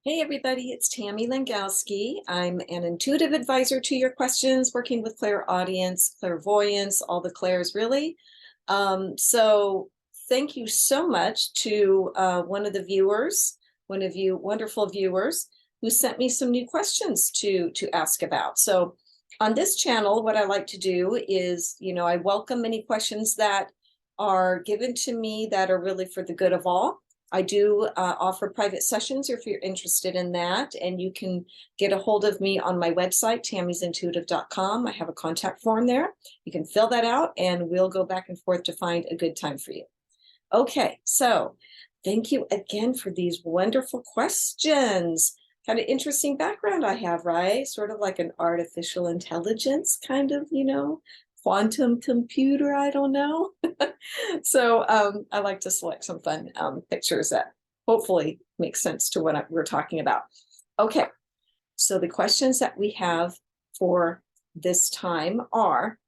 Hey everybody, it's Tammy Langowski. I'm an intuitive advisor to your questions, working with clairaudience, clairvoyance, all the clairs really. So thank you so much to one of the viewers, one of you wonderful viewers who sent me some new questions to ask about. So on this channel, what I like to do is, I welcome any questions that are given to me that are really for the good of all. I do offer private sessions if you're interested in that, and you can get a hold of me on my website, tammysintuitive.com. I have a contact form there. You can fill that out, and we'll go back and forth to find a good time for you. Okay, so thank you again for these wonderful questions. Kind of interesting background I have, right? Sort of like an artificial intelligence kind of, quantum computer, I don't know. So I like to select some fun pictures that hopefully make sense to what we're talking about. Okay, so the questions that we have for this time are,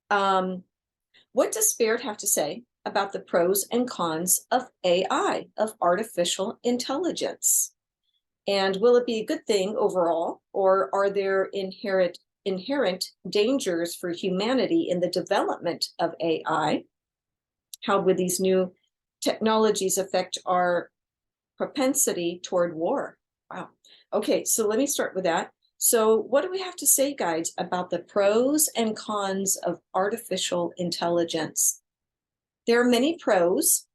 what does Spirit have to say about the pros and cons of AI, of artificial intelligence? And will it be a good thing overall, or are there inherent dangers for humanity in the development of AI? How would these new technologies affect our propensity toward war? Wow. Okay, so let me start with that. So what do we have to say, guides, about the pros and cons of artificial intelligence? There are many pros,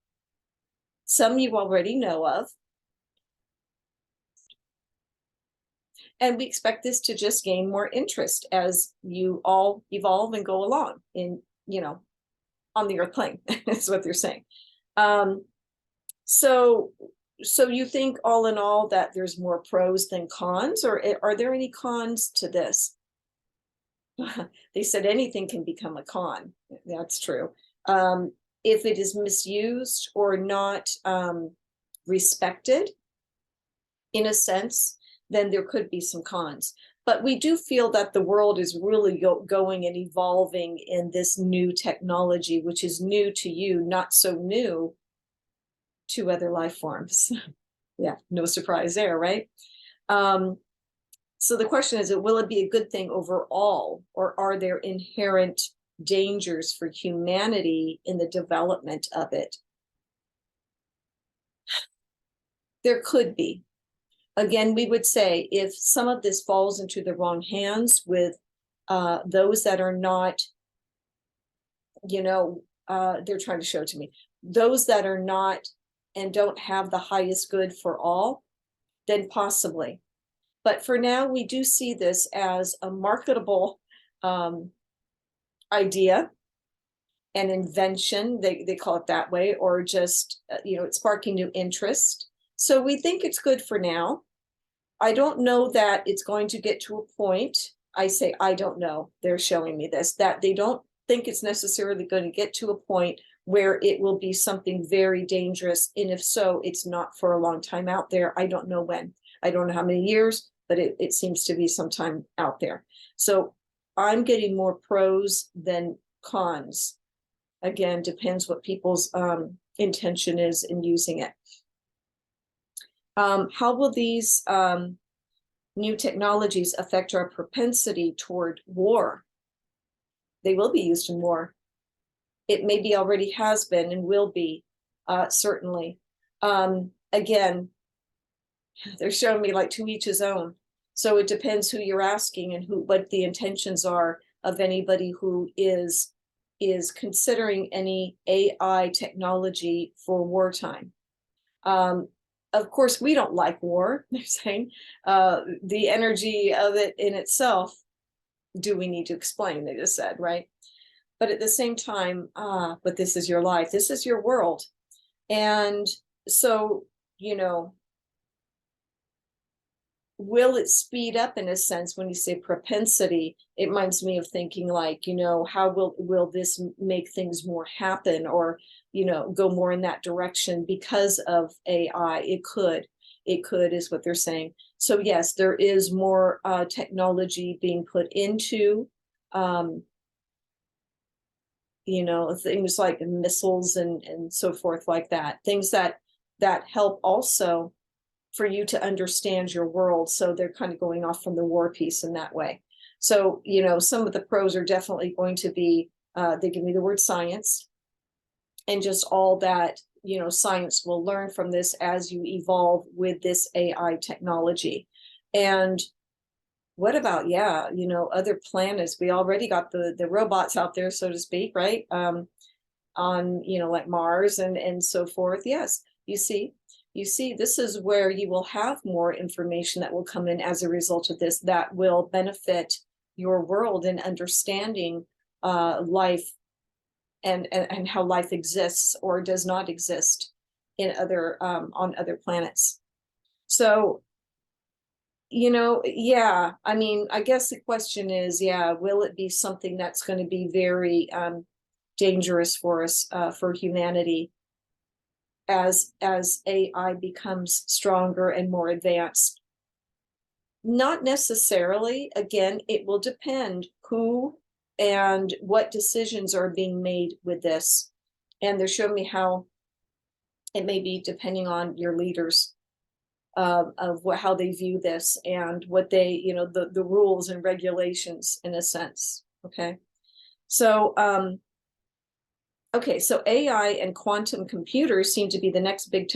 some you already know of. And we expect this to just gain more interest as you all evolve and go along in, on the earth plane, is what they're saying. So you think all in all that there's more pros than cons, or are there any cons to this? They said anything can become a con. That's true. If it is misused or not respected, in a sense, then there could be some cons. But we do feel that the world is really going and evolving in this new technology, which is new to you, not so new to other life forms. Yeah, no surprise there, right? So the question is, will it be a good thing overall, or are there inherent dangers for humanity in the development of it? There could be. Again, we would say if some of this falls into the wrong hands with those that are not, they're trying to show to me, those that are not and don't have the highest good for all, then possibly. But for now, we do see this as a marketable idea, an invention, they call it that way, or just, it's sparking new interest. So we think it's good for now. I don't know that it's going to get to a point. I say, I don't know. They're showing me this, that they don't think it's necessarily going to get to a point where it will be something very dangerous. And if so, it's not for a long time out there. I don't know when. I don't know how many years, but it seems to be sometime out there. So I'm getting more pros than cons. Again, depends what people's intention is in using it. How will these new technologies affect our propensity toward war? They will be used in war. It maybe already has been and will be, certainly. Again, they're showing me like to each his own. So it depends who you're asking and what the intentions are of anybody who is considering any AI technology for wartime. Of course, we don't like war, they're saying. The energy of it in itself, do we need to explain, they just said, right? But at the same time, but this is your life, this is your world. And so, will it speed up in a sense? When you say propensity, it reminds me of thinking like, how will this make things more happen, or go more in that direction because of AI? It could is what they're saying. So yes, there is more technology being put into things like missiles and so forth like that, things that help also for you to understand your world. So they're kind of going off from the war piece in that way. So, you know, some of the pros are definitely going to be, they give me the word science, and just all that, you know, science will learn from this as you evolve with this AI technology. And what about, yeah, you know, other planets? We already got the robots out there, so to speak, right? On, you know, like Mars and so forth. Yes, you see, this is where you will have more information that will come in as a result of this that will benefit your world in understanding life and how life exists or does not exist in other on other planets. So, you know, yeah, I mean, I guess the question is, yeah, will it be something that's going to be very dangerous for us, for humanity, as AI becomes stronger and more advanced? Not necessarily. Again, it will depend who and what decisions are being made with this. And they're showing me how it may be depending on your leaders, of what, how they view this and what they, you know, the rules and regulations in a sense. Okay. So, okay, so AI and quantum computers seem to be the next big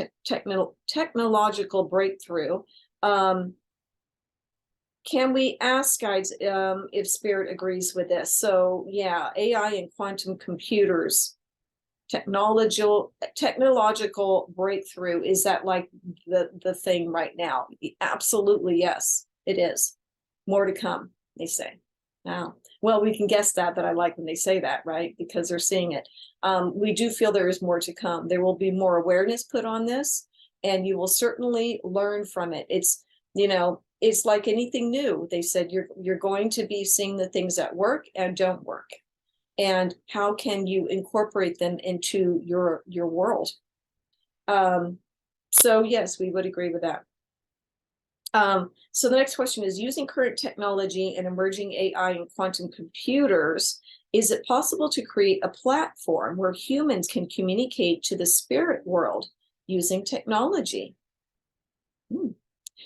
technological breakthrough. Can we ask guides if Spirit agrees with this? So yeah, AI and quantum computers, technological breakthrough, is that like the thing right now? Absolutely, yes, it is. More to come, they say. Now, well, we can guess that, but I like when they say that, right? Because they're seeing it. We do feel there is more to come. There will be more awareness put on this, and you will certainly learn from it. It's, you know, it's like anything new. They said you're going to be seeing the things that work and don't work, and how can you incorporate them into your world. So yes, we would agree with that. So the next question is, using current technology and emerging AI and quantum computers, is it possible to create a platform where humans can communicate to the spirit world using technology?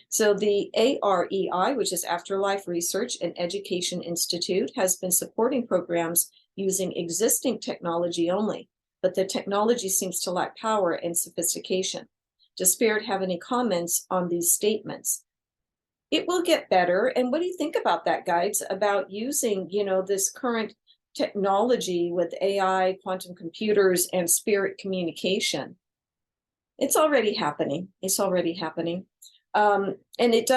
So the AREI, which is Afterlife Research and Education Institute, has been supporting programs using existing technology only, but the technology seems to lack power and sophistication. Does Spirit have any comments on these statements? It will get better. And what do you think about that, guides, about using, you know, this current technology with AI, quantum computers, and spirit communication? It's already happening. It's already happening. And it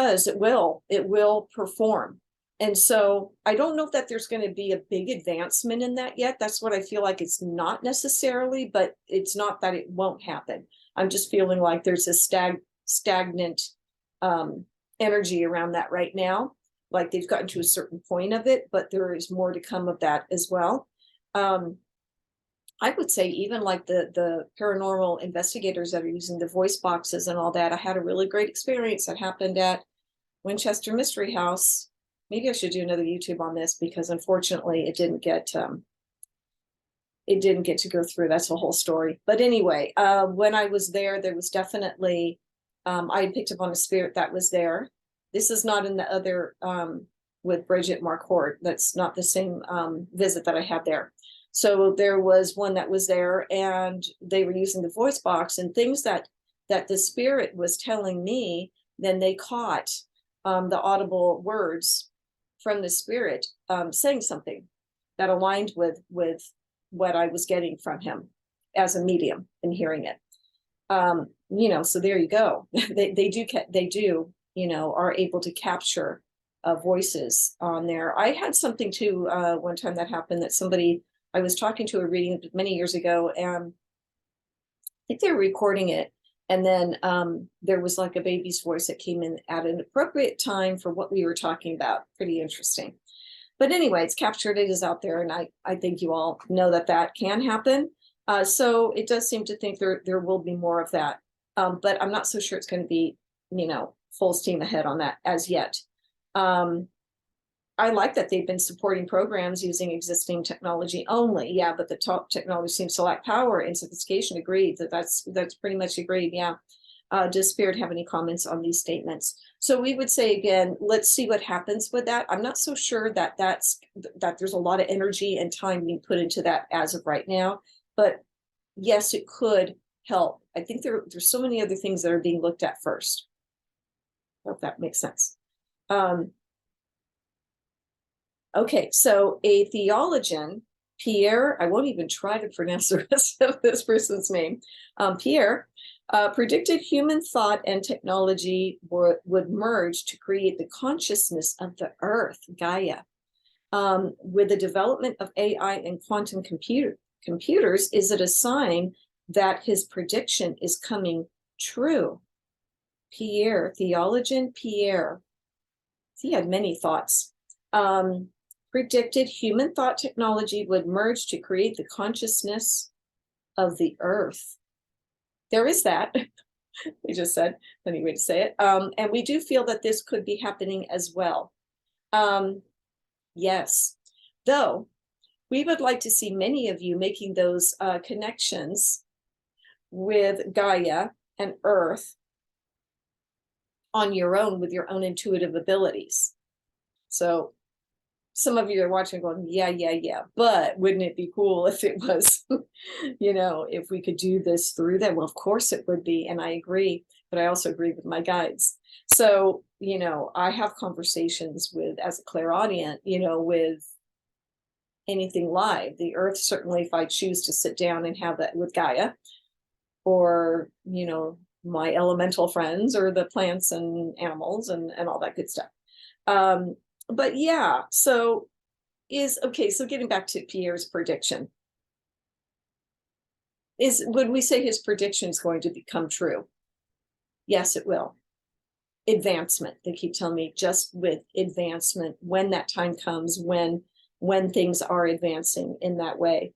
will perform. And so I don't know if that there's going to be a big advancement in that yet. That's what I feel like. It's not necessarily, but it's not that it won't happen. I'm just feeling like there's a stagnant energy around that right now. Like they've gotten to a certain point of it, but there is more to come of that as well. I would say even like the paranormal investigators that are using the voice boxes and all that. I had a really great experience that happened at Winchester Mystery House. Maybe I should do another YouTube on this, because unfortunately it didn't get to go through. That's a whole story. But anyway, when I was there, there was definitely, I had picked up on a spirit that was there. This is not in the other, with Bridget Marcourt. That's not the same visit that I had there. So there was one that was there, and they were using the voice box, and things that the spirit was telling me, then they caught the audible words from the spirit saying something that aligned with what I was getting from him as a medium and hearing it. You know, so there you go. they do, you know, are able to capture voices on there. I had something too one time that happened, that somebody, I was talking to a reading many years ago, and I think they were recording it. And then there was like a baby's voice that came in at an appropriate time for what we were talking about. Pretty interesting. But anyway, it's captured, it is out there, and I think you all know that that can happen. So it does seem to think there will be more of that. But I'm not so sure it's going to be, you know, full steam ahead on that as yet. I like that they've been supporting programs using existing technology only. Yeah, but the top technology seems to lack power and sophistication. Agreed. That's pretty much agreed. Yeah. Does Spirit have any comments on these statements? So we would say again, let's see what happens with that. I'm not so sure that there's a lot of energy and time being put into that as of right now, but yes, it could help. I think there's so many other things that are being looked at first. I hope that makes sense. Okay, so a theologian, Pierre, I won't even try to pronounce the rest of this person's name, Pierre, predicted human thought and technology would merge to create the consciousness of the earth, Gaia. With the development of AI and quantum computers, is it a sign that his prediction is coming true? Pierre, theologian Pierre, he had many thoughts. Predicted human thought technology would merge to create the consciousness of the earth. There is that. They just said, funny way to say it. And we do feel that this could be happening as well. Yes, though we would like to see many of you making those connections with Gaia and Earth on your own with your own intuitive abilities. So some of you are watching going, yeah, but wouldn't it be cool if it was, if we could do this through them? Well, of course it would be. And I agree, but I also agree with my guides. So, I have conversations as a clairaudient, with anything live. The earth, certainly, if I choose to sit down and have that with Gaia, or, my elemental friends, or the plants and animals and all that good stuff. But yeah, so getting back to Pierre's prediction, would we say his prediction is going to become true? Yes, it will. Advancement, they keep telling me, just with advancement, when that time comes, when things are advancing in that way.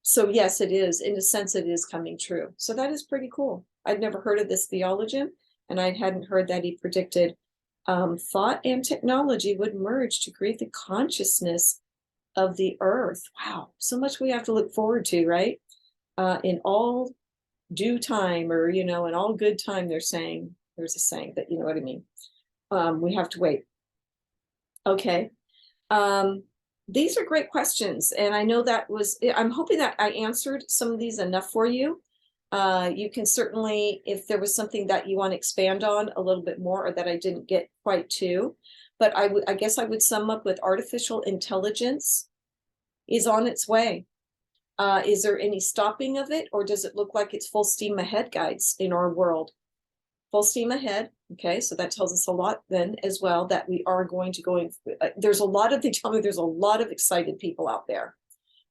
So yes, it is, in a sense, it is coming true. So that is pretty cool. I'd never heard of this theologian, and I hadn't heard that he predicted thought and technology would merge to create the consciousness of the earth. Wow, so much we have to look forward to, right? In all due time, or, in all good time, there's a saying, but you know what I mean. We have to wait. Okay. These are great questions. And I know I'm hoping that I answered some of these enough for you. You can certainly, if there was something that you want to expand on a little bit more, or that I didn't get quite to, but I guess I would sum up with artificial intelligence is on its way. Is there any stopping of it, or does it look like it's full steam ahead, guides, in our world? Full steam ahead. Okay, so that tells us a lot then as well, that we are going to go in. There's a lot of, they tell me there's a lot of excited people out there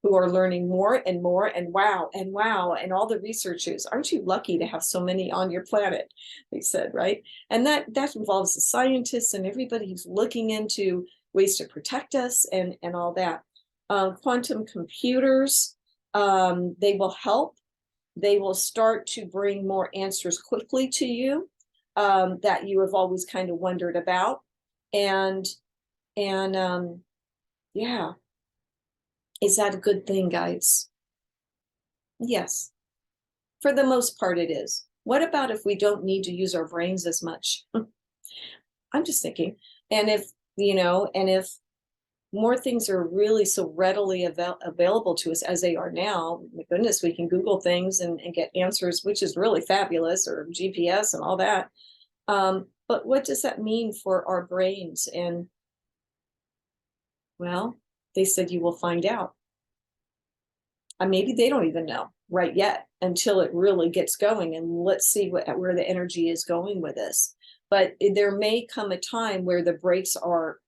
who are learning more and more, and wow, and all the researchers. Aren't you lucky to have so many on your planet? They said, right? And that involves the scientists and everybody who's looking into ways to protect us and all that. Quantum computers, they will help. They will start to bring more answers quickly to you that you have always kind of wondered about. And yeah. Is that a good thing, guys? Yes. For the most part, it is. What about if we don't need to use our brains as much? I'm just thinking. And if more things are really so readily available to us as they are now, my goodness, we can Google things and get answers, which is really fabulous, or GPS and all that. But what does that mean for our brains? And well, they said you will find out. And maybe they don't even know right yet until it really gets going. And let's see where the energy is going with this. But there may come a time where the brakes are,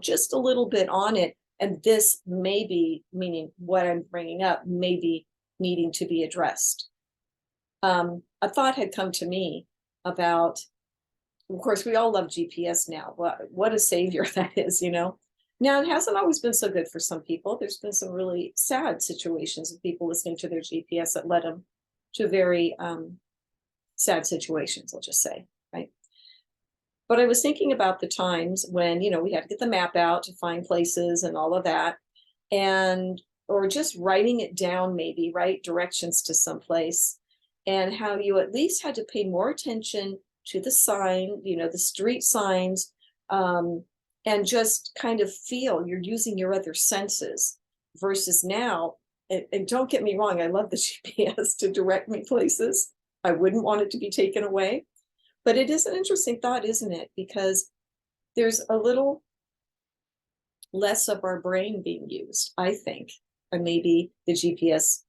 just a little bit on it. And this may be, meaning what I'm bringing up, may be needing to be addressed. A thought had come to me about, of course, we all love GPS now. What a savior that is, Now, it hasn't always been so good for some people. There's been some really sad situations of people listening to their GPS that led them to very sad situations, I'll just say, right? But I was thinking about the times when, we had to get the map out to find places and all of that, or just writing it down, maybe, right? Directions to some place. and how you at least had to pay more attention to the sign, the street signs, and just kind of feel you're using your other senses versus now. And don't get me wrong, I love the GPS to direct me places. I wouldn't want it to be taken away. But it is an interesting thought, isn't it? Because there's a little less of our brain being used, I think. And maybe the GPS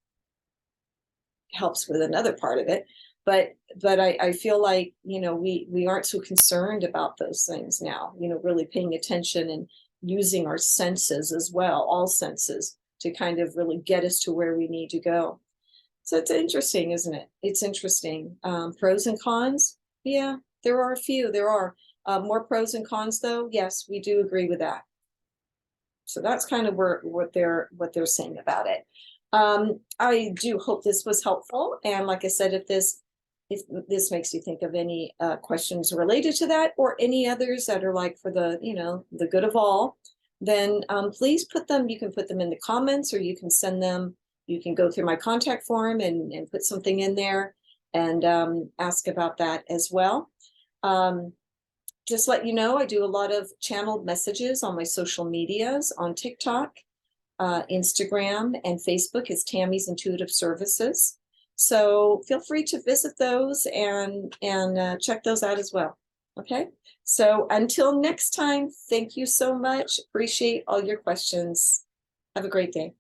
helps with another part of it. But I feel like, we aren't so concerned about those things now, really paying attention and using our senses as well, all senses, to kind of really get us to where we need to go. So it's interesting, isn't it? It's interesting. Pros and cons. Yeah, there are a few. There are more pros and cons, though. Yes, we do agree with that. So that's kind of what they're saying about it. I do hope this was helpful. And like I said, if this makes you think of any questions related to that, or any others that are like for the the good of all, then please put them. You can put them in the comments, or you can send them. You can go through my contact form and put something in there and ask about that as well. Just let you know, I do a lot of channeled messages on my social medias, on TikTok, Instagram, and Facebook is Tammy's Intuitive Services. So feel free to visit those and check those out as well. Okay. So until next time, thank you so much. Appreciate all your questions. Have a great day.